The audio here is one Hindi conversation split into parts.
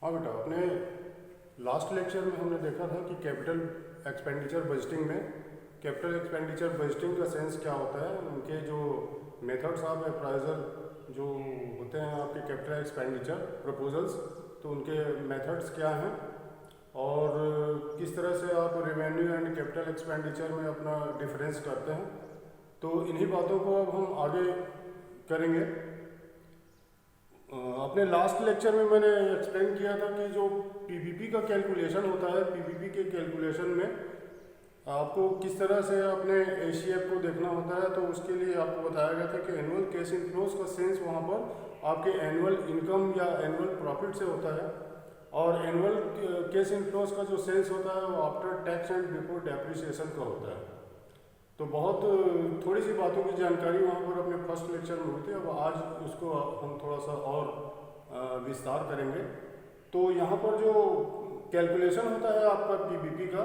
हाँ बेटा, अपने लास्ट लेक्चर में हमने देखा था कि कैपिटल एक्सपेंडिचर बजटिंग में कैपिटल एक्सपेंडिचर बजटिंग का सेंस क्या होता है, उनके जो मेथड्स ऑफ अप्राइजल जो होते हैं आपके कैपिटल एक्सपेंडिचर प्रपोजल्स, तो उनके मेथड्स क्या हैं और किस तरह से आप रेवेन्यू एंड कैपिटल एक्सपेंडिचर में अपना डिफरेंस करते हैं। तो इन्हीं बातों को अब हम आगे करेंगे। अपने लास्ट लेक्चर में मैंने एक्सप्लेन किया था कि जो पीवीपी का कैलकुलेशन होता है, पीवीपी के कैलकुलेशन में आपको किस तरह से अपने एसीएफ को देखना होता है। तो उसके लिए आपको बताया गया था कि एनुअल कैश इनफ्लोज का सेंस वहाँ पर आपके एनुअल इनकम या एनुअल प्रॉफिट से होता है, और एनुअल कैश इनफ्लोज का जो सेंस होता है वो after tax and before depreciation का होता है। तो बहुत थोड़ी सी बातों की जानकारी वहाँ पर अपने फर्स्ट लेक्चर में हुई थी। अब आज उसको हम थोड़ा सा और विस्तार करेंगे। तो यहाँ पर जो कैलकुलेशन होता है आपका पीवीपी का,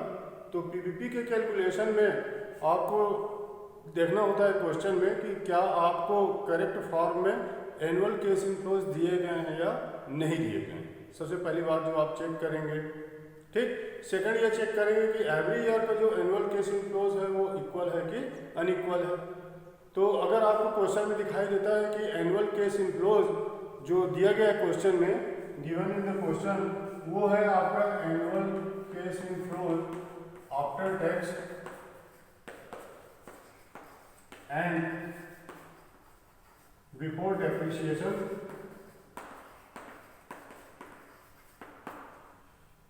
तो पीवीपी के कैलकुलेशन में आपको देखना होता है क्वेश्चन में कि क्या आपको करेक्ट फॉर्म में एनुअल कैश इनफ्लोज दिए गए हैं या नहीं दिए गए हैं। सबसे पहली बात जो आप चेक करेंगे, ठीक। सेकंड ये चेक करेंगे कि एवरी ईयर का जो एनुअल कैश इनफ्लोज है वो इक्वल है कि अनइक्वल है। तो अगर आपको क्वेश्चन में दिखाई देता है कि एनुअल कैश इनफ्लोज जो दिया गया क्वेश्चन में, गिवन इन द क्वेश्चन, वो है आपका annual cash inflows after tax and before depreciation,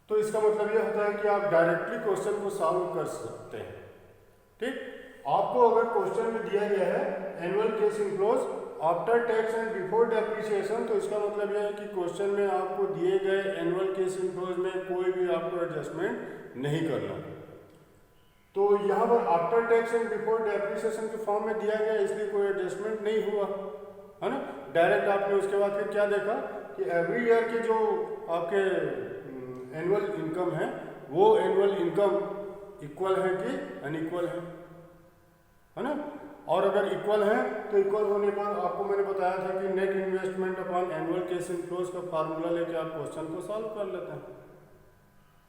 तो इसका मतलब यह होता है कि आप डायरेक्टली क्वेश्चन को सॉल्व कर सकते हैं। ठीक, आपको अगर क्वेश्चन में दिया गया है annual cash inflows after tax and before depreciation, तो इसका मतलब यह है कि क्वेश्चन में आपको दिए गए एनुअल कैश इनफ्लोज में कोई भी आपको एडजस्टमेंट नहीं करना। तो यहाँ पर after tax and before depreciation के फॉर्म में दिया गया, इसलिए कोई एडजस्टमेंट नहीं हुआ, है ना। डायरेक्ट आपने उसके बाद फिर क्या देखा कि एवरी ईयर के जो आपके एनुअल इनकम है वो एनुअल इनकम इक्वल है कि अनइक्वल है ना। और अगर इक्वल है तो इक्वल होने पर आपको मैंने बताया था कि net investment upon annual cash inflows का फार्मूला लेके आप क्वेश्चन को सॉल्व कर लेते हैं।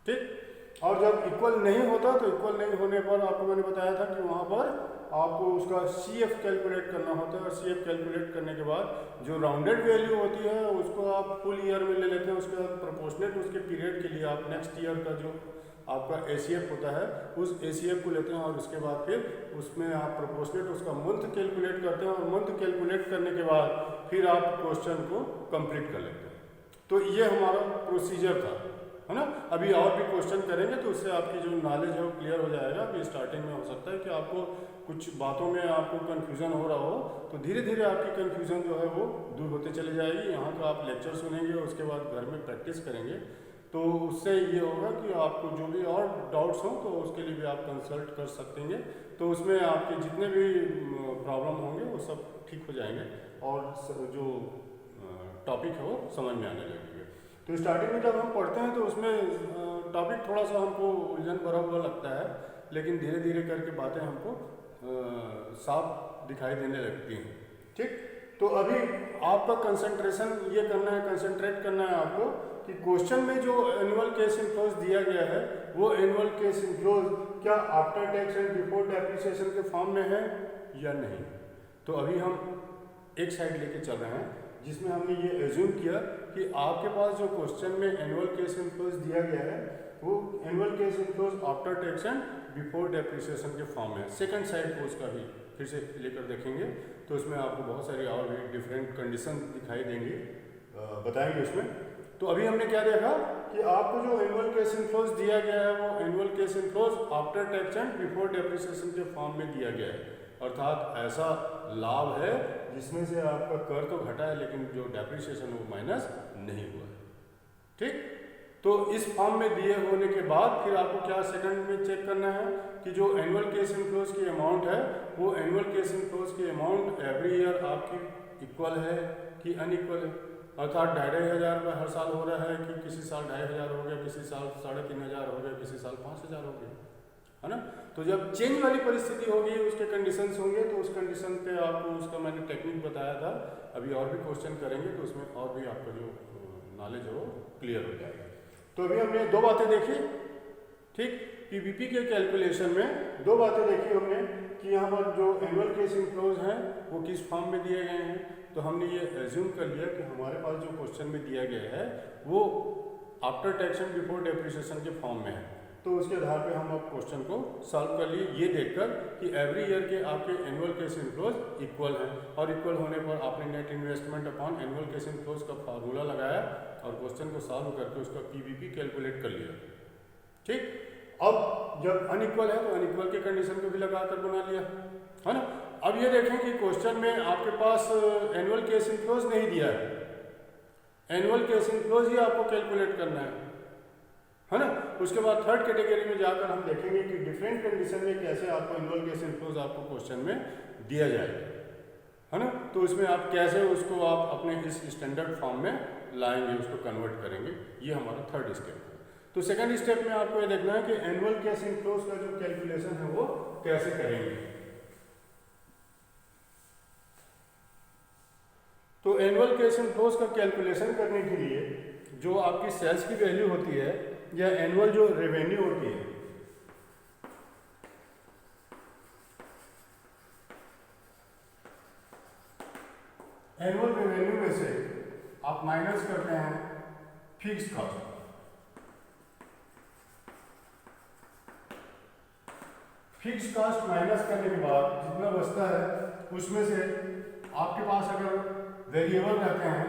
ठीक, और जब इक्वल नहीं होता तो इक्वल नहीं होने पर आपको मैंने बताया था कि वहाँ पर आपको उसका सीएफ कैलकुलेट करना होता है, और सीएफ कैलकुलेट करने के बाद जो राउंडेड वैल्यू होती है उसको आप फुल ईयर में ले लेते हैं। उसके बाद प्रोपोर्शनेट उसके पीरियड के लिए आप नेक्स्ट ईयर का जो आपका एसीएफ होता है उस एसीएफ को लेते हैं, और उसके बाद फिर उसमें आप प्रोपोर्शनेट उसका मंथ कैलकुलेट करते हैं, और मंथ कैलकुलेट करने के बाद फिर आप क्वेश्चन को कंप्लीट कर लेते हैं। तो ये हमारा प्रोसीजर था, है ना। अभी और भी क्वेश्चन करेंगे तो उससे आपकी जो नॉलेज है वो क्लियर हो जाएगा। अभी स्टार्टिंग में हो सकता है कि आपको कुछ बातों में आपको कन्फ्यूज़न हो रहा हो, तो धीरे धीरे आपकी कन्फ्यूज़न जो है वो दूर होते चले जाएगी। यहाँ का आप लेक्चर सुनेंगे और उसके बाद घर में प्रैक्टिस करेंगे, तो उससे ये होगा कि आपको जो भी और डाउट्स हों तो उसके लिए भी आप कंसल्ट कर सकते हैं। तो उसमें आपके जितने भी प्रॉब्लम होंगे वो सब ठीक हो जाएंगे और जो टॉपिक है वो समझ में आने लगेंगे। तो स्टार्टिंग में जब हम पढ़ते हैं तो उसमें टॉपिक थोड़ा सा हमको उलझन भरा हुआ लगता है, लेकिन धीरे धीरे करके बातें हमको साफ दिखाई देने लगती हैं। ठीक, तो अभी आपका कंसंट्रेशन ये करना है, कंसंट्रेट करना है आपको कि क्वेश्चन में जो एनुअल कैश इनफ्लोज दिया गया है वो एनुअल कैश इनफ्लोज क्या after tax and before depreciation के फॉर्म में है या नहीं। तो अभी हम एक साइड लेके चल रहे हैं जिसमें हमने ये एज्यूम किया कि आपके पास जो क्वेश्चन में एनुअल कैश इनफ्लोज दिया गया है वो annual cash inflows after tax and before depreciation के फॉर्म में। सेकंड साइड को उसका भी फिर से लेकर देखेंगे तो उसमें आपको बहुत सारी और भी डिफरेंट कंडीशन दिखाई देंगी, बताएंगे उसमें। तो अभी हमने क्या देखा कि आपको जो एनुअल कैश इनफ्लोज दिया गया है वो annual cash inflows after tax and before depreciation के फॉर्म में दिया गया है, अर्थात ऐसा लाभ है जिसमें से आपका कर तो घटा है लेकिन जो डेप्रिसिएशन वो माइनस नहीं हुआ है। ठीक, तो इस फॉर्म में दिए होने के बाद फिर आपको क्या सेकंड में चेक करना है कि जो एनुअल कैश इनफ्लोज की अमाउंट है वो एनुअल कैश इनफ्लोज की अमाउंट एवरी ईयर आपकी इक्वल है कि अनइक्वल है, अर्थात 2500 रुपये हर साल हो रहा है कि किसी साल 2500 हो गया, किसी साल 3500 हो गया, किसी साल 5000 हो गया, है ना। तो जब चेंज वाली परिस्थिति होगी, उसके कंडीशंस होंगे, तो उस कंडीशन पे आपको उसका मैंने टेक्निक बताया था। अभी और भी क्वेश्चन करेंगे तो उसमें और भी आपका जो नॉलेज है वो क्लियर हो जाएगा। तो अभी हमने दो बातें देखी, ठीक, पीवीपी के कैलकुलेशन में दो बातें देखी हमने कि यहाँ पर जो एनुअल केस इनफ्लोज हैं वो किस फॉर्म में दिए गए हैं। तो हमने ये एज्यूम कर लिया कि हमारे पास जो क्वेश्चन में दिया गया है वो after tax and before depreciation के फॉर्म में है। तो उसके आधार पे हम अब क्वेश्चन को सॉल्व कर लिए ये देखकर कि एवरी ईयर के आपके एनुअल केस इनफ्लोज इक्वल हैं, और इक्वल होने पर आपने net investment upon annual case inflows का फार्मूला लगाया और क्वेश्चन को सॉल्व करके उसका पीवीपी कैलकुलेट कर लिया। ठीक, अब जब अनइक्वल है तो अनइक्वल के कंडीशन को भी लगाकर बना लिया, है ना। अब ये देखें कि क्वेश्चन में आपके पास एनुअल केस इनफ्लोज नहीं दिया है, एनुअल केस इनफ्लोज ही आपको कैलकुलेट करना है ना। उसके बाद थर्ड कैटेगरी में जाकर हम देखेंगे कि डिफरेंट कंडीशन में कैसे आपको एनुअल केस इनफ्लोज आपको क्वेश्चन में दिया जाएगा, है ना। तो इसमें आप कैसे उसको आप अपने इस स्टैंडर्ड फॉर्म में लाएंगे, उसको कन्वर्ट करेंगे, ये हमारा थर्ड स्टेप है। तो सेकंड स्टेप में आपको ये देखना है कि एनुअल केस इनफ्लोज का जो कैलकुलेशन है वो कैसे करेंगे। तो एनुअल केस इनफ्लोज का कैलकुलेशन करने के लिए जो आपकी सेल्स की वैल्यू होती है या एनुअल जो रेवेन्यू होती है, एनुअल रेवेन्यू में से आप माइनस करते हैं fixed cost. Fixed cost minus करने के बाद जितना बचता है उसमें से आपके पास अगर वेरिएबल रहते हैं,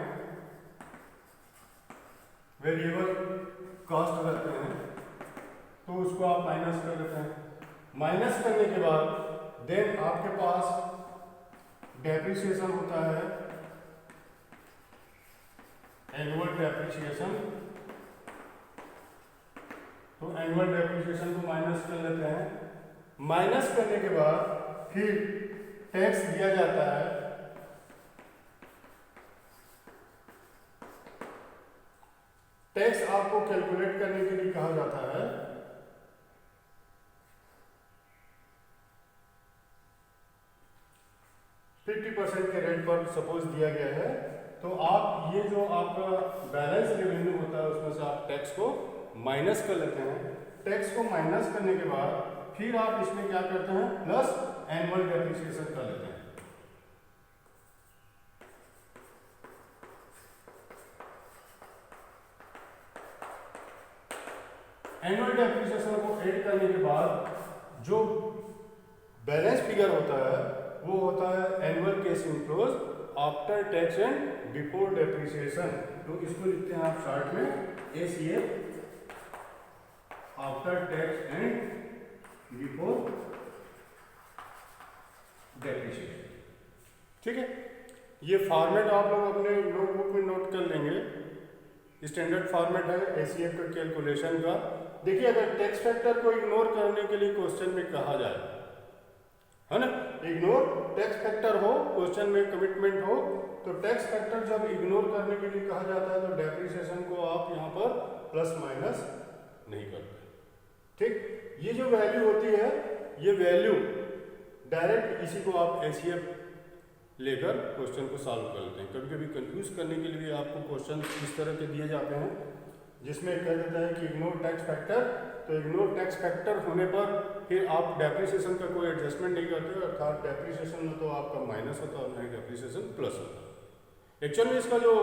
वेरिएबल कॉस्ट रहते हैं, तो उसको आप माइनस कर देते हैं। माइनस करने के बाद देन आपके पास डेप्रिसिएशन होता है, एनुअल डेप्रिसिएशन। तो एनुअल डेप्रिसिएशन को माइनस कर लेते हैं। माइनस करने के बाद फिर टैक्स दिया जाता है। टैक्स आपको कैलकुलेट करने के लिए कहा जाता है %50 के रेट पर सपोज दिया गया है। तो आप ये जो आपका बैलेंस रेवेन्यू होता है उसमें से आप टैक्स को माइनस कर लेते हैं। टैक्स को माइनस करने के बाद फिर आप इसमें क्या करते हैं, प्लस एनुअल डेप्रिसिएशन कर लेते हैं। एनुअल डेप्रिसिएशन को ऐड करने के बाद जो बैलेंस फिगर होता है वो होता है annual case inflows after tax and before depreciation. तो इसको लिखते हैं आप शॉर्ट में ACF after tax and before depreciation. ठीक है, ये फॉर्मेट आप लोग अपने नोटबुक में नोट कर लेंगे। स्टैंडर्ड फॉर्मेट है ACF का कैलकुलेशन का। देखिए, अगर टैक्स फैक्टर को इग्नोर करने के लिए क्वेश्चन में कहा जाए, है ना, इग्नोर टैक्स फैक्टर हो, क्वेश्चन में कमिटमेंट हो, तो टैक्स फैक्टर जब इग्नोर करने के लिए कहा जाता है तो डेप्रिसिएशन को आप यहाँ पर प्लस माइनस नहीं करते। ठीक, ये जो वैल्यू होती है ये वैल्यू डायरेक्ट इसी को आप ACF लेकर क्वेश्चन को सॉल्व कर लेते हैं। कभी कभी कंफ्यूज करने के लिए आपको क्वेश्चन इस तरह के दिए जाते हैं जिसमें कह देता है कि इग्नोर टैक्स फैक्टर। तो इग्नोर टैक्स फैक्टर होने पर फिर आप डेप्रिसिएशन का कोई एडजस्टमेंट नहीं करते, अर्थात डेप्रिसिएशन में तो आपका माइनस होता है और नहीं डेप्रिसिएशन प्लस होता है। एक्चुअल में इसका जो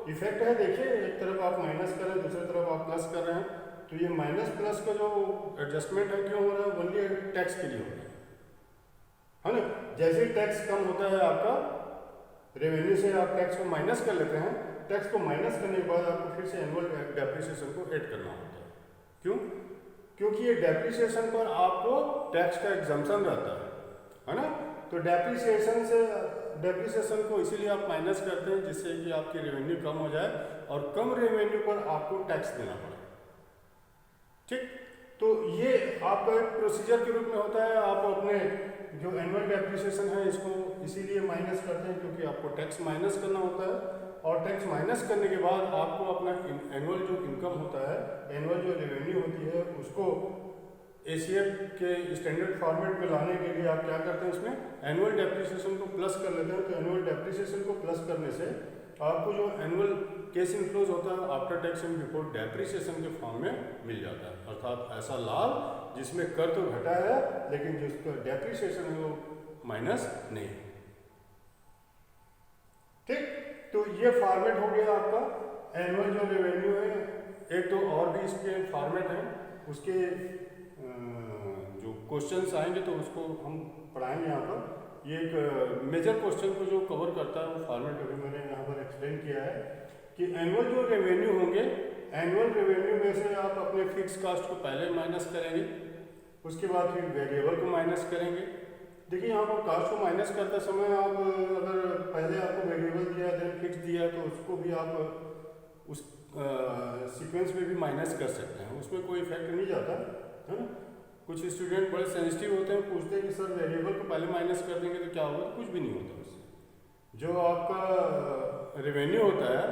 इफेक्ट है, देखिए, एक तरफ आप माइनस कर रहे हैं, दूसरी तरफ आप प्लस कर रहे हैं, तो ये माइनस प्लस का जो एडजस्टमेंट है क्यों हो रहा है, ओनली टैक्स के लिए हो रहा है ना। जैसे ही टैक्स कम होता है आपका रेवेन्यू से, आप टैक्स को माइनस कर लेते हैं। टैक्स को माइनस करने के बाद आपको फिर से एनुअल डेप्रिसिएशन को ऐड करना होता है। क्यों? क्योंकि ये डेप्रिसिएशन पर आपको टैक्स का एग्जम्पशन रहता है ना। तो डेप्रिसिएशन को इसीलिए आप माइनस करते हैं जिससे कि आपकी रेवेन्यू कम हो जाए और कम रेवेन्यू पर आपको टैक्स देना पड़े। ठीक, तो ये आपका एक प्रोसीजर के रूप में होता है। आप अपने जो एनुअल डेप्रिसिएशन है इसको इसीलिए माइनस करते हैं क्योंकि आपको टैक्स माइनस करना होता है, और टैक्स माइनस करने के बाद आपको अपना एनुअल जो इनकम होता है, एनुअल जो रेवेन्यू होती है, उसको ACF के स्टैंडर्ड फॉर्मेट में लाने के लिए आप क्या करते हैं, इसमें एनुअल डेप्रिसिएशन को प्लस कर लेते हैं। तो एनुअल डेप्रिसिएशन को प्लस करने से आपको जो एनुअल केस इनफ्लोज होता है after tax and before depreciation के फॉर्म में मिल जाता है, अर्थात ऐसा लाभ जिसमें कर तो घटा है लेकिन जिसका डेप्रिसिएशन है वो माइनस नहीं है। ठीक, तो ये फॉर्मेट हो गया आपका एनुअल जो रेवेन्यू है। एक तो और भी इसके फॉर्मेट हैं, उसके जो क्वेश्चंस आएंगे तो उसको हम पढ़ाएंगे यहाँ पर। ये एक मेजर क्वेश्चन को जो कवर करता है वो फॉर्मेट अभी मैंने यहाँ पर एक्सप्लेन किया है कि एनुअल जो रेवेन्यू होंगे, एनुअल रेवेन्यू में से आप अपने फिक्स कास्ट को पहले माइनस करेंगे, उसके बाद फिर वेरिएबल को माइनस करेंगे। देखिए यहाँ पर कास्ट को माइनस करते समय आप अगर पहले आपको वेरिएबल दिया देन फिक्स दिया तो उसको भी आप उस सीक्वेंस में भी माइनस कर सकते हैं, उसमें कोई इफेक्ट नहीं जाता है ना। कुछ स्टूडेंट बड़े सेंसिटिव होते हैं, पूछते हैं कि सर वेरिएबल को पहले माइनस कर देंगे तो क्या होगा, तो कुछ भी नहीं होता उससे। जो आपका रेवेन्यू होता है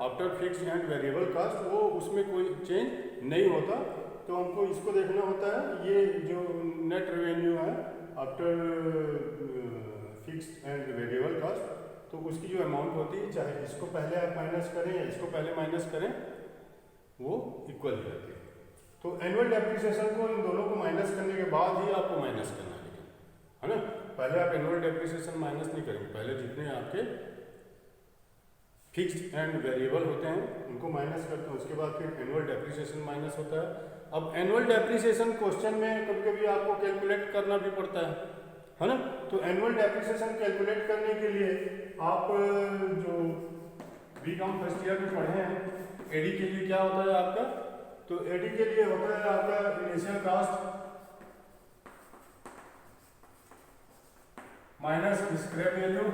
after fix and variable cost, वो उसमें कोई चेंज नहीं होता। तो हमको इसको देखना होता है, ये जो नेट रेवेन्यू है after fixed and variable cost, तो उसकी जो अमाउंट होती है चाहे इसको पहले आप माइनस करें या इसको पहले माइनस करें वो इक्वल ही रहती है। तो एनुअल डेप्रिसिएशन को इन दोनों को माइनस करने के बाद ही आपको माइनस करना है ना। पहले आप एनुअल डेप्रिसिएशन माइनस नहीं करेंगे, पहले जितने आपके फिक्स्ड एंड वेरिएबल होते हैं उनको माइनस करते हैं, उसके बाद फिर एनुअल डेप्रिसिएशन माइनस होता है। अब एनुअल डेप्रिसिएशन क्वेश्चन में कभी कभी आपको कैलकुलेट करना भी पड़ता है ना। तो एनुअल डेप्रिसिएशन कैलकुलेट करने के लिए आप जो बीकॉम फर्स्ट ईयर में पढ़े हैं, एडी के लिए क्या होता है आपका, तो एडी के लिए होता है आपका initial cost minus scrap value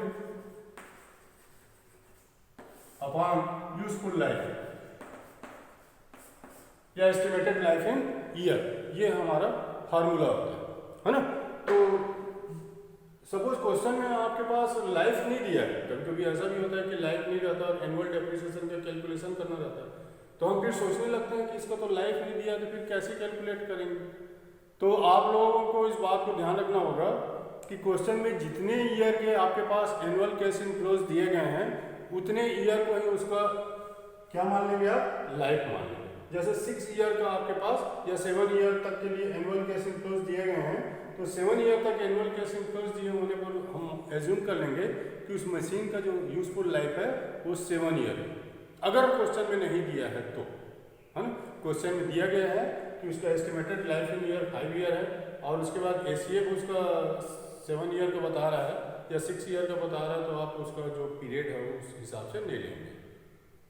upon useful life या एस्टिमेटेड लाइफ इन ईयर, ये हमारा फार्मूला होता है ना। तो सपोज क्वेश्चन में आपके पास लाइफ नहीं दिया है, कभी कभी ऐसा भी होता है कि लाइफ नहीं रहता और एनुअल डेप्रिसिएशन का कैलकुलेशन करना रहता है, तो हम फिर सोचने लगते हैं कि इसका तो लाइफ नहीं दिया तो फिर कैसे कैलकुलेट करेंगे। तो आप लोगों को इस बात को ध्यान रखना होगा कि क्वेश्चन में जितने ईयर के आपके पास एनुअल कैश इनफ्लोज दिए गए हैं उतने ईयर को ही उसका क्या मान लेंगे आप, लाइफ मान लेंगे। जैसे 6 ईयर का आपके पास या 7 ईयर तक के लिए एनुअल कैश इनफ्लोज दिए गए हैं, तो 7 ईयर तक एनुअल कैश इनफ्लोज दिए होने पर हम एज्यूम कर लेंगे कि उस मशीन का जो यूजफुल लाइफ है वो 7 ईयर है। अगर क्वेश्चन में नहीं दिया है तो, है ना, क्वेश्चन में दिया गया है कि उसका estimated life in year 5 year है और उसके बाद एसीएफ उसका 7 ईयर का बता रहा है या 6 ईयर का बता रहा है, तो आप उसका जो पीरियड है वो उस हिसाब से ले लेंगे,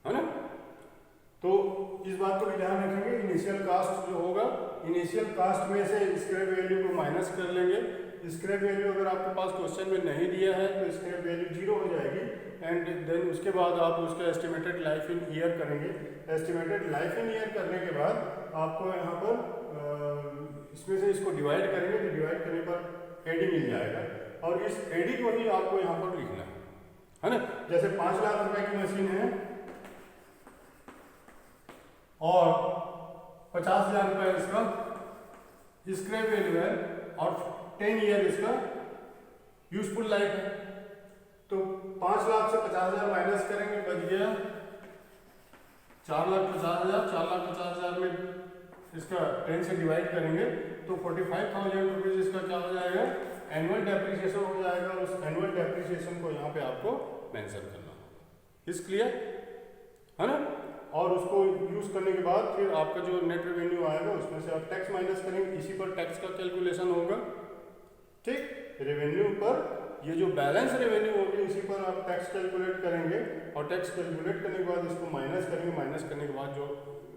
है ना। तो इस बात को भी ध्यान रखेंगे, इनिशियल कास्ट जो होगा, इनिशियल कास्ट में से स्क्रैप वैल्यू को माइनस कर लेंगे। स्क्रैप वैल्यू अगर आपके पास क्वेश्चन में नहीं दिया है तो स्क्रैप वैल्यू 0 हो जाएगी एंड देन उसके बाद आप उसका एस्टिमेटेड लाइफ इन ईयर करेंगे। एस्टिमेटेड लाइफ इन ईयर करने के बाद आपको यहाँ पर इसमें से इसको डिवाइड करेंगे, तो डिवाइड करने पर एडी मिल जाएगा और इस एडी को ही आपको यहाँ पर लिखना है ना। जैसे 5 लाख रुपए की मशीन है और 50,000 रुपए इसका स्क्रैप वैल्यू है और 10 ईयर इसका यूजफुल लाइफ है, तो 5 लाख से 50,000 माइनस करेंगे, बच गया 4,50,000। 4,50,000 में इसका 10 से डिवाइड करेंगे तो 45,000 रुपीज इसका क्या हो जाएगा, एनुअल डेप्रिसिएशन हो जाएगा। और उस एनुअल डेप्रिसिएशन को यहाँ पे आपको मेंशन करना होगा। इस क्लियर है ना। और उसको यूज करने के बाद फिर आपका जो नेट रेवेन्यू आएगा उसमें से आप टैक्स माइनस करेंगे, इसी पर टैक्स का कैलकुलेशन होगा। ठीक, रेवेन्यू पर ये जो बैलेंस रेवेन्यू होगी इसी पर आप टैक्स कैलकुलेट करेंगे और टैक्स कैलकुलेट करने के बाद इसको माइनस करेंगे। माइनस करने के बाद जो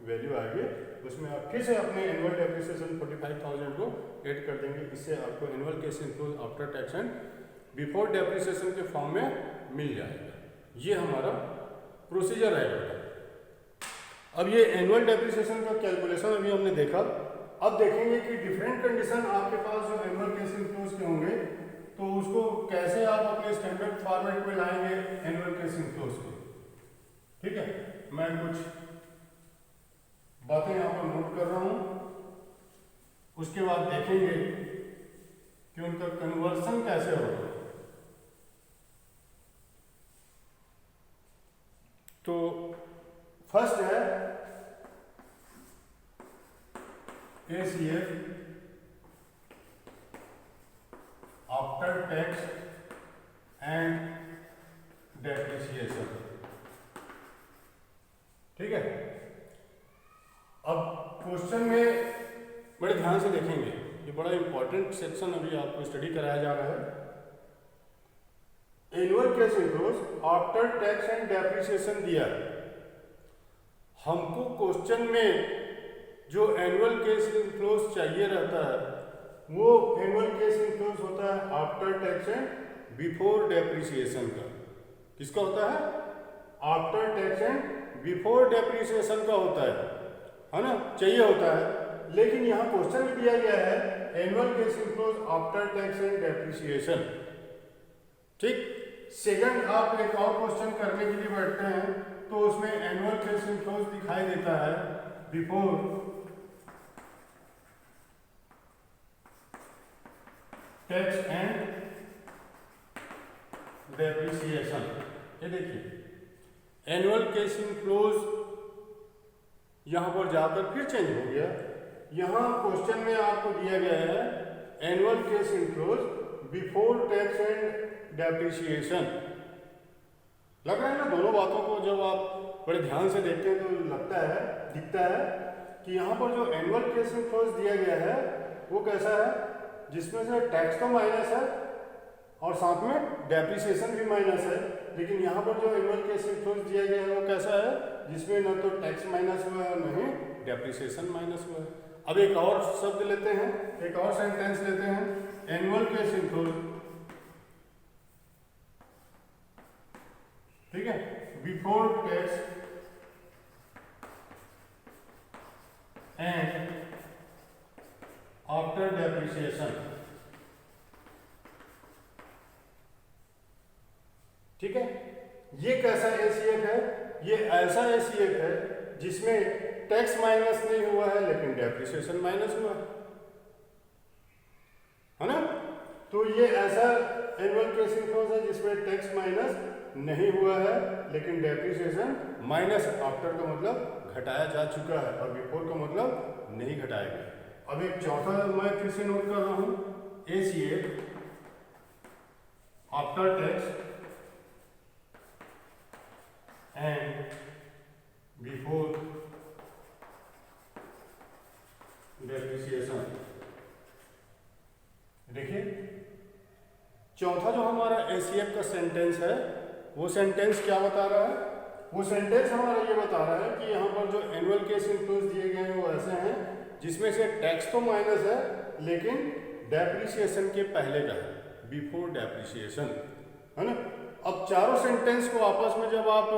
वैल्यू आएगी उसमें आप फिर से अपने एनुअल डेप्रिसिएशन 45,000 को ऐड कर देंगे। इससे आपको annual cash inflows after tax and before depreciation के फॉर्म में मिल जाएगा। ये हमारा प्रोसीजर रहेगा। अब ये एनुअल डेप्रिसिएशन का कैलकुलेशन अभी हमने देखा। अब देखेंगे कि डिफरेंट कंडीशन आपके पास जो एनुअल कैश इनफ्लोज के होंगे तो उसको कैसे आप अपने स्टैंडर्ड फॉर्मेट में लाएंगे एनुअल कैश इनफ्लोज को। ठीक है, मैं कुछ बातें यहाँ पर नोट कर रहा हूँ, उसके बाद देखेंगे कि उनका कन्वर्सन कैसे होगा। तो फर्स्ट है ACF after tax and depreciation. ठीक है, अब क्वेश्चन में बड़े ध्यान से देखेंगे, ये बड़ा इंपॉर्टेंट सेक्शन अभी आपको स्टडी कराया जा रहा है। Annual cash inflows after tax and depreciation दिया। हमको क्वेश्चन में जो एनुअल कैश इनफ्लोज चाहिए रहता है वो एनुअल कैश इनफ्लोज होता है after tax and before depreciation का। किसका होता है? After tax and before depreciation का होता है ना, चाहिए होता है। लेकिन यहाँ क्वेश्चन में दिया गया है annual cash inflows after tax and depreciation. ठीक, सेकंड आप एक और क्वेश्चन करने के लिए बैठते हैं तो उसमें एनुअल कैश इनफ्लोज दिखाई देता है बिफोर टैक्स एंड डेप्रिसिएशन। ये देखिए एनुअल कैश इनफ्लोज यहां पर जाकर फिर चेंज हो गया। यहां क्वेश्चन में आपको दिया गया है annual cash inflows before tax and depreciation. लग रहा है ना, दोनों बातों को जब आप बड़े ध्यान से देखते हैं तो लगता है, दिखता है कि यहाँ पर जो एनुअल कैश इनफ्लोज दिया गया है वो कैसा है, जिसमें से टैक्स तो माइनस है और साथ में डेप्रिसिएशन भी माइनस है। लेकिन यहाँ पर जो एनुअल कैश इनफ्लोज दिया गया है वो कैसा है, जिसमें न तो टैक्स माइनस हुआ है और न ही डेप्रिसिएशन माइनस हुआ है। अब एक और शब्द लेते हैं, एक और सेंटेंस लेते हैं, एनुअल कैश इनफ्लोज, ठीक है, before tax and after depreciation. ठीक है, ये कैसा एसीएफ है? ये ऐसा एसीएफ है जिसमें टैक्स माइनस नहीं हुआ है लेकिन डेप्रिसिएशन माइनस हुआ है ना। तो ये ऐसा एनुअल कैश इनफ्लोज है जिसमें टैक्स माइनस नहीं हुआ है लेकिन डेप्रिसिएशन माइनस। आफ्टर का मतलब घटाया जा चुका है और बिफोर का मतलब नहीं घटाया गया। अब एक चौथा मैं फिर से नोट कर रहा हूं, ACF after tax and before depreciation. देखिए चौथा जो हमारा एसीएफ का सेंटेंस है वो सेंटेंस क्या बता रहा है? वो सेंटेंस हमारा ये बता रहा है कि यहाँ पर जो एनुअल कैश इनफ्लोज दिए गए हैं वो ऐसे हैं जिसमें से टैक्स तो माइनस है लेकिन डेप्रिसिएशन के पहले का है, बिफोर डेप्रिसिएशन, है ना। अब चारों सेंटेंस को आपस में जब आप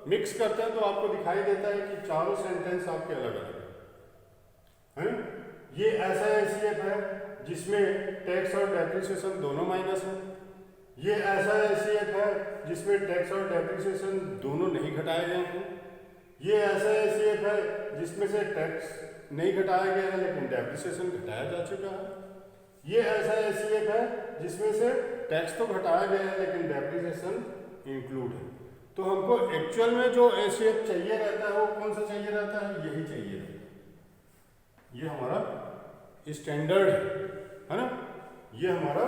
मिक्स करते हैं तो आपको दिखाई देता है कि चारों सेंटेंस आपके अलग अलग हैं। ये ऐसा एसीएफ है जिसमें टैक्स और डेप्रिसिएशन दोनों माइनस है। ये ऐसा एसीएफ है जिसमें टैक्स और डेप्रिसिएशन दोनों नहीं घटाए गए हैं। ये ऐसा एसीएफ है जिसमें से टैक्स नहीं घटाया गया है लेकिन डेप्रिसिएशन घटाया जा चुका है। ये ऐसा एसीएफ है जिसमें से टैक्स तो घटाया गया है लेकिन डेप्रिसिएशन इंक्लूड है। तो हमको एक्चुअल में जो एसीएफ चाहिए रहता है वो कौन सा चाहिए रहता है? यही चाहिए रहता है। ये हमारा स्टैंडर्ड है ना, ये हमारा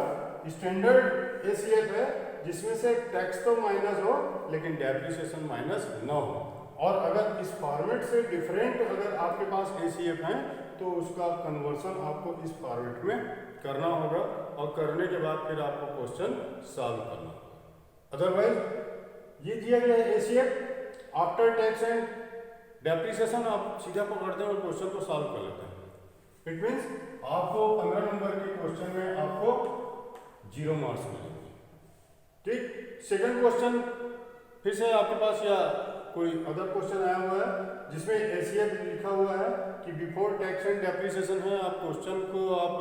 स्टैंडर्ड एसीएफ है जिसमें से टैक्स तो माइनस हो लेकिन डेप्रिसिएशन माइनस न हो। और अगर इस फॉर्मेट से डिफरेंट अगर आपके पास एसीएफ हैं तो उसका कन्वर्सन आपको इस फॉर्मेट में करना होगा और करने के बाद फिर आपको क्वेश्चन सॉल्व करना होगा। अदरवाइज ये दिया गया है ACF after tax and depreciation, आप सीधा पकड़ते हैं और क्वेश्चन को सॉल्व कर लेते हैं। इट मीन्स आपको 15 नंबर के क्वेश्चन में आपको 0 मार्क्स मिलेंगे। ठीक, सेकंड क्वेश्चन फिर से आपके पास या कोई अदर क्वेश्चन आया हुआ है जिसमें एसीएफ लिखा हुआ है कि बिफोर टैक्स एंड डेप्रिसिएशन है, आप क्वेश्चन को आप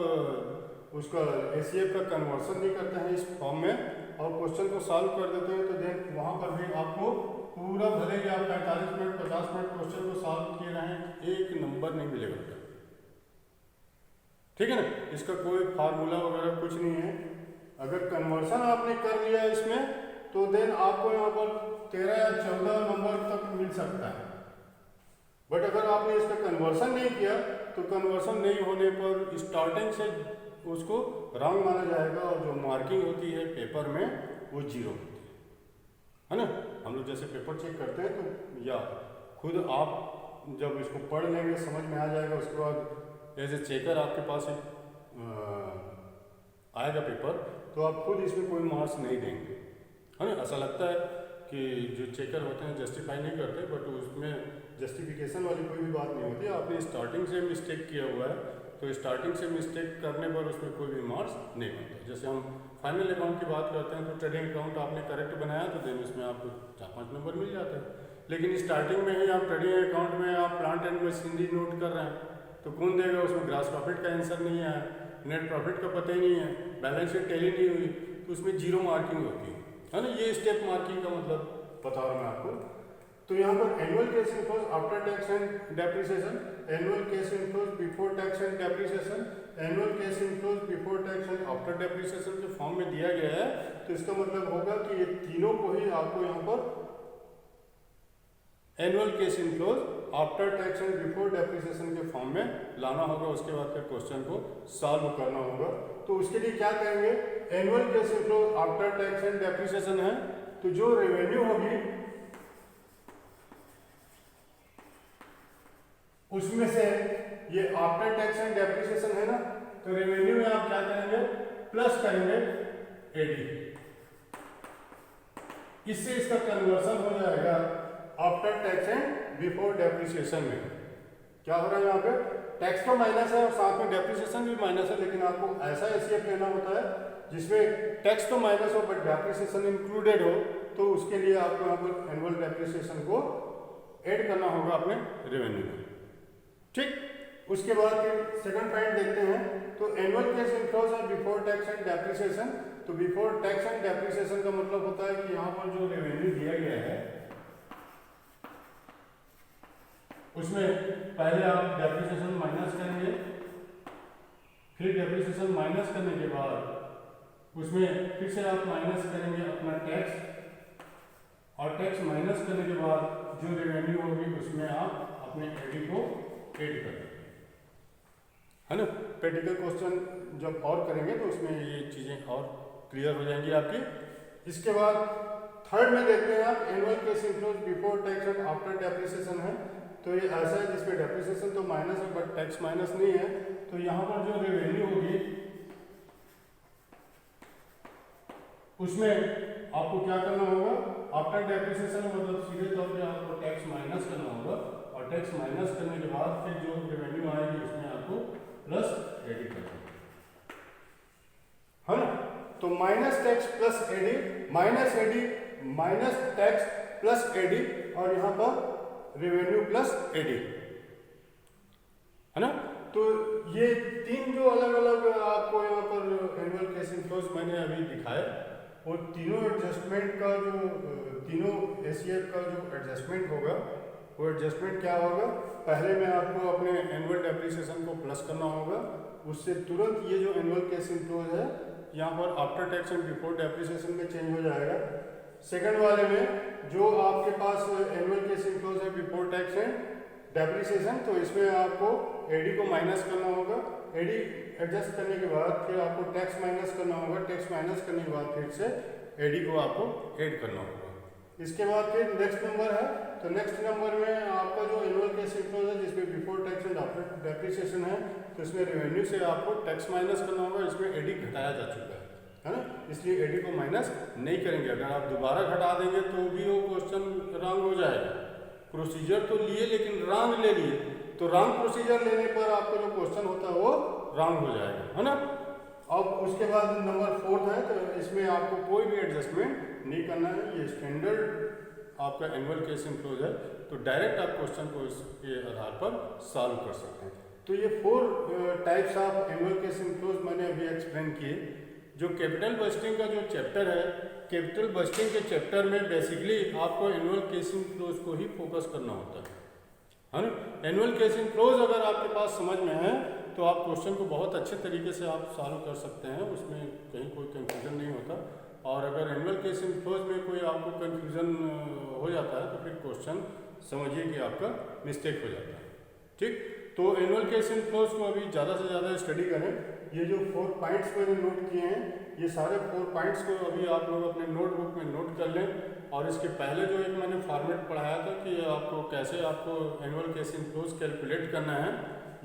उसका एसीएफ का कन्वर्सन नहीं करते हैं इस फॉर्म में और क्वेश्चन को सॉल्व कर देते हैं तो देन वहाँ पर भी आपको पूरा, भले ही आप 45 मिनट 50 मिनट क्वेश्चन को सॉल्व किए रहें, 1 नंबर नहीं मिलेगा। ठीक है ना, इसका कोई फार्मूला वगैरह कुछ नहीं है। अगर कन्वर्सन आपने कर लिया इसमें तो देन आपको यहाँ पर 13 या 14 नंबर तक मिल सकता है। बट अगर आपने इसका कन्वर्सन नहीं किया तो कन्वर्सन नहीं होने पर स्टार्टिंग से उसको रॉन्ग माना जाएगा और जो मार्किंग होती है पेपर में वो जीरो होती है ना। हम लोग जैसे पेपर चेक करते हैं तो या खुद आप जब इसको पढ़ लेंगे समझ में आ जाएगा, उसके बाद एज ए चेकर आपके पास एक आएगा पेपर तो आप खुद इसमें कोई मार्क्स नहीं देंगे, है ना। ऐसा लगता है कि जो चेकर होते हैं जस्टिफाई नहीं करते, बट उसमें जस्टिफिकेशन वाली कोई भी बात नहीं होती। आपने स्टार्टिंग से मिस्टेक किया हुआ है तो स्टार्टिंग से मिस्टेक करने पर उसमें कोई भी मार्क्स नहीं बनता। जैसे हम फाइनल अकाउंट की बात करते हैं तो ट्रेडिंग अकाउंट आपने करेक्ट बनाया तो देन उसमें आपको 4-5 नंबर मिल जाते हैं। लेकिन स्टार्टिंग में ही आप ट्रेडिंग अकाउंट में आप प्लांट एंड मशीनरी नोट कर रहे हैं तो कौन देगा, उसमें ग्रास प्रॉफिट का आंसर नहीं है, नेट प्रॉफिट का पता ही नहीं है, बैलेंस शीट टैली नहीं हुई तो उसमें जीरो मार्किंग होती है ना। ये स्टेप मार्किंग का मतलब बता रहा हूँ मैं आपको। तो यहाँ पर annual case inflows after tax and depreciation, annual case inflows before tax and depreciation, annual case inflows before tax and after depreciation के फॉर्म में दिया गया है। तो इसका मतलब होगा कि ये तीनों को ही आपको यहाँ पर annual case inflows after tax and before depreciation के फॉर्म में लाना होगा। उसके बाद फिर क्वेश्चन को सॉल्व करना होगा। तो उसके लिए क्या करेंगे, annual case inflows after tax and depreciation है तो जो रेवेन्यू होगी उसमें से ये आफ्टर टैक्स एंड डेप्रिसिएशन है ना, तो रेवेन्यू में आप क्या करेंगे, प्लस करेंगे एडी, इससे इसका कन्वर्सन हो जाएगा after tax and before depreciation में। क्या हो रहा है यहाँ पे, टैक्स तो माइनस है और साथ में डेप्रिसिएशन भी माइनस है, लेकिन आपको ऐसा एसीएफ लेना होता है जिसमें टैक्स तो माइनस हो बट डेप्रिसिएशन इंक्लूडेड हो। तो उसके लिए आपको यहाँ पर एनुअल डेप्रिसिएशन को ऐड करना होगा अपने रेवेन्यू में, ठीक। उसके बाद फिर सेकंड पॉइंट देखते हैं। तो एनुअल केस इनफ्लोज है बिफोर टैक्स एंड डेप्रिसिएशन। तो बिफोर टैक्स एंड डेप्रिसिएशन का मतलब होता है कि यहाँ पर जो रेवेन्यू दिया गया है उसमें पहले आप डेप्रिसिएशन माइनस करेंगे, फिर डेप्रिसिएशन माइनस करने के बाद उसमें फिर से आप माइनस करेंगे अपना टैक्स, और टैक्स माइनस करने के बाद जो रेवेन्यू होगी उसमें आप अपने एडी को ऐड करेंगे, है ना। प्रैक्टिकल क्वेश्चन जब और करेंगे तो उसमें ये चीज़ें और क्लियर हो जाएंगी आपकी। इसके बाद थर्ड में देखते हैं आप, annual case inflows before tax and after depreciation है। तो ये ऐसा है जिसमें डेप्रिसिएशन तो माइनस है बट टैक्स माइनस नहीं है। तो यहाँ पर जो रेवेन्यू होगी उसमें आपको क्या करना होगा, आफ्टर डेप्रिसिएशन मतलब सीधे तौर पे आपको टैक्स माइनस करना होगा, और टैक्स माइनस करने के बाद फिर जो रेवेन्यू आएगी उसमें आपको प्लस एडी करना है ना। तो minus tax plus AD, minus AD minus tax plus AD, और यहाँ पर रेवेन्यू प्लस एडी, है ना। तो ये तीन जो अलग अलग आपको यहाँ पर एनुअल केस इनफ्लोज मैंने अभी दिखाया, वो तीनों एडजस्टमेंट का जो तीनों एसीएफ का जो एडजस्टमेंट होगा वो एडजस्टमेंट क्या होगा, पहले में आपको अपने एनुअल डेप्रिसिएशन को प्लस करना होगा, उससे तुरंत ये जो एनुअल केस इनफ्लोज है यहाँ पर after tax and before depreciation में चेंज हो जाएगा। सेकंड वाले में जो आपके पास एनुअल केस इनफ्लोज है बिफोर टैक्स एंड डेप्रिसिएशन, तो इसमें आपको एडी को माइनस करना होगा, एडी एडजस्ट करने के बाद फिर आपको टैक्स माइनस करना होगा, टैक्स माइनस करने के बाद फिर से एडी को आपको ऐड करना होगा। इसके बाद फिर नेक्स्ट नंबर है, तो नेक्स्ट नंबर में आपका जो एनुअल केस इनफ्लोज है जिसमें before tax and after depreciation है, तो इसमें रेवेन्यू से आपको टैक्स माइनस करना होगा, इसमें एडी घटाया जा चुका है ना, इसलिए एडी को माइनस नहीं करेंगे। अगर आप दोबारा घटा देंगे तो भी वो क्वेश्चन रॉन्ग हो जाएगा। प्रोसीजर तो लिए लेकिन रॉन्ग ले लिए, तो रॉन्ग प्रोसीजर लेने पर आपका जो क्वेश्चन होता है वो रॉन्ग हो जाएगा, है ना। अब उसके बाद नंबर 4 है, तो इसमें आपको कोई भी एडजस्टमेंट नहीं करना है, ये स्टैंडर्ड आपका एनुअल केस इनफ्लोज है, तो डायरेक्ट आप क्वेश्चन को इसके आधार पर सॉल्व कर सकते हैं। तो ये 4 types of annual case inflows मैंने अभी एक्सप्लेन किए। जो कैपिटल बजटिंग का जो चैप्टर है, कैपिटल बजटिंग के चैप्टर में बेसिकली आपको एनुअल केस इनफ्लोज को ही फोकस करना होता है ना। एनुअल केस इनफ्लोज अगर आपके पास समझ में है तो आप क्वेश्चन को बहुत अच्छे तरीके से आप सॉल्व कर सकते हैं, उसमें कहीं कोई कंफ्यूजन नहीं होता। और अगर एनुअल केस इनफ्लोज में कोई आपको कंफ्यूजन हो जाता है तो फिर क्वेश्चन समझिए कि आपका मिस्टेक हो जाता है। ठीक, तो एनुअल केस इनफ्लोज को अभी ज़्यादा से ज़्यादा स्टडी करें। ये जो 4 पॉइंट्स मैंने नोट किए हैं, ये सारे 4 पॉइंट्स को अभी आप लोग अपने नोटबुक में नोट कर लें। और इसके पहले जो एक मैंने फॉर्मेट पढ़ाया था कि आपको कैसे आपको एनुअल केस इनफ्लोज कैलकुलेट करना है,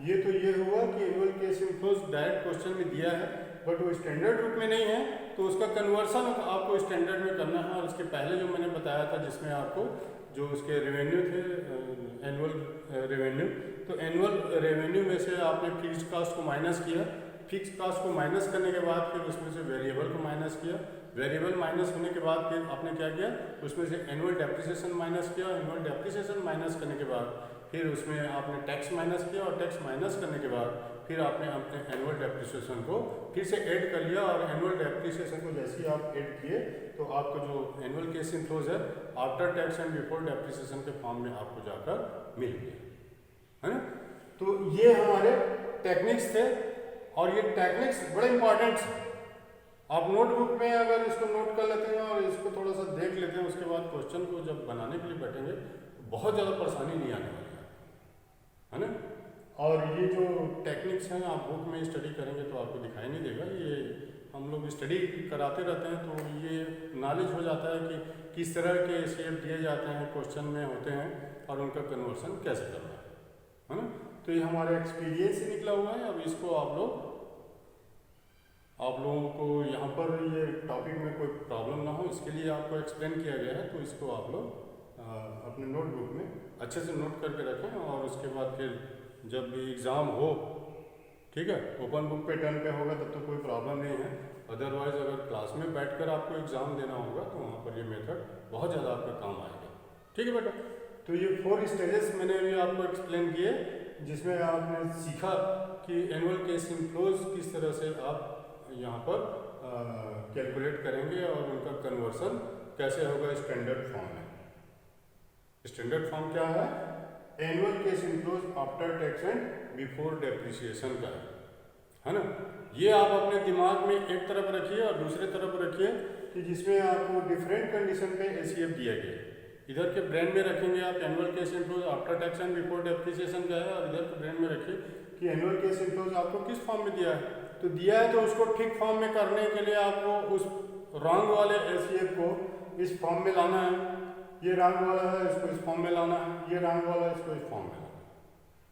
ये तो ये हुआ कि annual case inflows direct question में दिया है, बट वो स्टैंडर्ड रूप में नहीं है, तो उसका कन्वर्सन आपको स्टैंडर्ड में करना है। और इसके पहले जो मैंने बताया था जिसमें आपको जो उसके रेवेन्यू थे, एनुअल रेवेन्यू, तो एनुअल रेवेन्यू में से आपने फिक्स्ड कास्ट को माइनस किया, फिक्स कास्ट को माइनस करने के बाद फिर उसमें से वेरिएबल को माइनस किया, वेरिएबल माइनस होने के बाद फिर आपने क्या किया, उसमें से एनुअल डेप्रिसिएशन माइनस किया, एनुअल डेप्रिसिएशन माइनस करने के बाद फिर उसमें आपने टैक्स माइनस किया, और टैक्स माइनस करने के बाद फिर आपने अपने एनुअल डेप्रिसिएशन को फिर से ऐड कर लिया। और एनुअल डेप्रिसिएशन को जैसे ही आप ऐड किए तो आपका जो एनुअल केस इनफ्लोज है after tax and before depreciation के फॉर्म में आपको जाकर मिल गया, है ना। तो ये हमारे टेक्निक्स थे, और ये टेक्निक्स बड़े इंपॉर्टेंट हैं। आप नोटबुक में अगर इसको नोट कर लेते हैं और इसको थोड़ा सा देख लेते हैं, उसके बाद क्वेश्चन को जब बनाने के लिए बैठेंगे तो बहुत ज़्यादा परेशानी नहीं आने वाली है ना। और ये जो टेक्निक्स हैं आप बुक में स्टडी करेंगे तो आपको दिखाई नहीं देगा, ये हम लोग स्टडी कराते रहते हैं तो ये नॉलेज हो जाता है कि किस तरह के शेप दिए जाते हैं क्वेश्चन में होते हैं और उनका कन्वर्सन कैसे करना है ना। तो ये हमारे एक्सपीरियंस से निकला हुआ है। अब इसको आप लोगों को यहाँ पर ये टॉपिक में कोई प्रॉब्लम ना हो, इसके लिए आपको एक्सप्लेन किया गया है, तो इसको आप लोग अपने नोटबुक में अच्छे से नोट करके रखें। और उसके बाद फिर जब भी एग्ज़ाम हो, ठीक है, ओपन बुक पैटर्न पे होगा तब तो कोई प्रॉब्लम नहीं है। अदरवाइज अगर क्लास में बैठकर आपको एग्ज़ाम देना होगा तो वहाँ पर ये मेथड बहुत ज़्यादा आपका काम आएगा। ठीक है बेटा, तो ये 4 स्टेजेस मैंने अभी आपको एक्सप्लेन किए, जिसमें आपने सीखा कि एनुअल केस इनफ्लोज किस तरह से आप यहाँ पर कैलकुलेट करेंगे और उनका कन्वर्सन कैसे होगा स्टैंडर्ड फॉर्म में। स्टैंडर्ड फॉर्म क्या है? Annual case inflows after tax and before depreciation का है ना। ये आप अपने दिमाग में एक तरफ रखिए और दूसरे तरफ रखिए कि जिसमें आपको डिफरेंट कंडीशन पे एसीएफ दिया गया है। इधर के ब्रेन में रखेंगे आप annual case inflows after tax and before depreciation का है, और इधर के ब्रेन में रखिए कि एनुअल केस इनफ्लोज आपको किस फॉर्म में दिया है। तो दिया है तो उसको ठीक फॉर्म में करने के लिए आपको उस रॉन्ग वाले एसीएफ को इस फॉर्म में लाना है। ये रॉन्ग वाला है, इसको इस फॉर्म में लाना है, ये रॉन्ग वाला है, इसको इस फॉर्म में लाना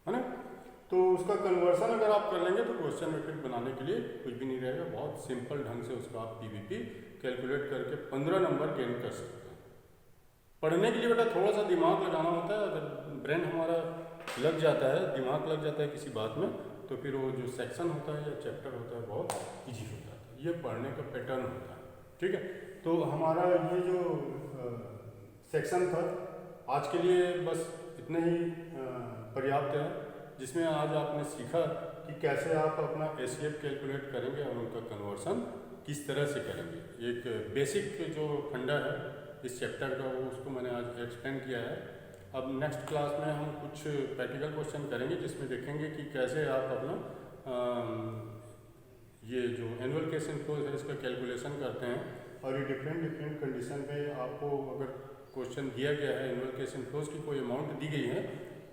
है ना। तो उसका कन्वर्सन अगर आप कर लेंगे तो क्वेश्चन मैट्रिक बनाने के लिए कुछ भी नहीं रहेगा। बहुत सिंपल ढंग से उसका आप पीवीपी कैलकुलेट करके 15 नंबर गेन कर सकते हैं। पढ़ने के लिए बेटा थोड़ा सा दिमाग लगाना होता है। अगर ब्रेन हमारा लग जाता है, दिमाग लग जाता है किसी बात में, तो फिर वो जो सेक्शन होता है या चैप्टर होता है बहुत ईजी हो जाता है। ये पढ़ने का पैटर्न होता है, ठीक है। तो हमारा ये जो सेक्शन था आज के लिए बस इतना ही पर्याप्त है, जिसमें आज आपने सीखा कि कैसे आप अपना एसीएफ कैलकुलेट करेंगे और उनका कन्वर्सन किस तरह से करेंगे। एक बेसिक जो फंडा है इस चैप्टर का वो उसको मैंने आज एक्सप्लेन किया है। अब नेक्स्ट क्लास में हम कुछ प्रैक्टिकल क्वेश्चन करेंगे जिसमें देखेंगे कि कैसे आप अपना ये जो एनुअल केस इनफ्लोज है इसका कैलकुलेशन करते हैं। और ये डिफरेंट कंडीशन पे आपको अगर क्वेश्चन दिया गया है एनुअल केस इनफ्लोज की कोई अमाउंट दी गई है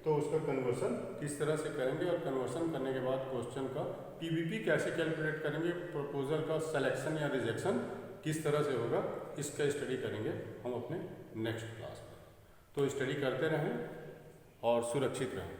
तो उसका कन्वर्सन किस तरह से करेंगे, और कन्वर्सन करने के बाद क्वेश्चन का पीवीपी कैसे कैलकुलेट करेंगे, प्रपोजल का सिलेक्शन या रिजेक्शन किस तरह से होगा, इसका स्टडी करेंगे हम अपने नेक्स्ट क्लास में। तो स्टडी करते रहें और सुरक्षित रहें।